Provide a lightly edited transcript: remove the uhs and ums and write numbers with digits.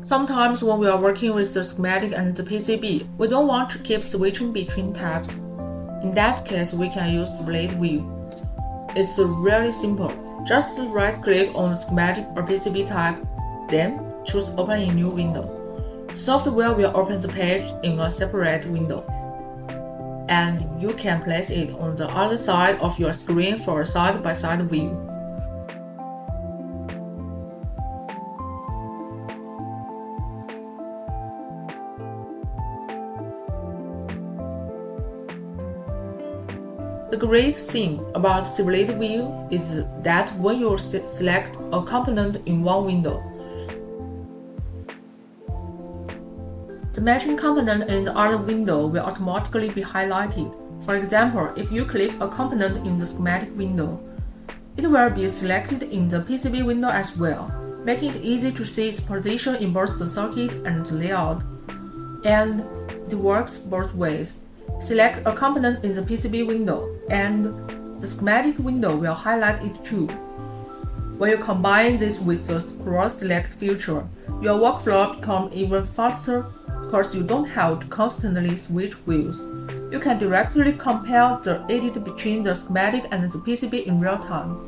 Sometimes when we are working with the schematic and the PCB, we don't want to keep switching between tabs. In that case, we can use Split View. It's really simple. Just right-click on the schematic or PCB type, then choose Open in New Window. Software will open the page in a separate window, and you can place it on the other side of your screen for a side-by-side view. The great thing about Split View is that when you select a component in one window, the matching component in the other window will automatically be highlighted. For example, if you click a component in the schematic window, it will be selected in the PCB window as well, making it easy to see its position in both the circuit and the layout. And it works both ways. Select a component in the PCB window, and the schematic window will highlight it too. When you combine this with the cross-select feature, your workflow becomes even faster because you don't have to constantly switch views. You can directly compare the edit between the schematic and the PCB in real time.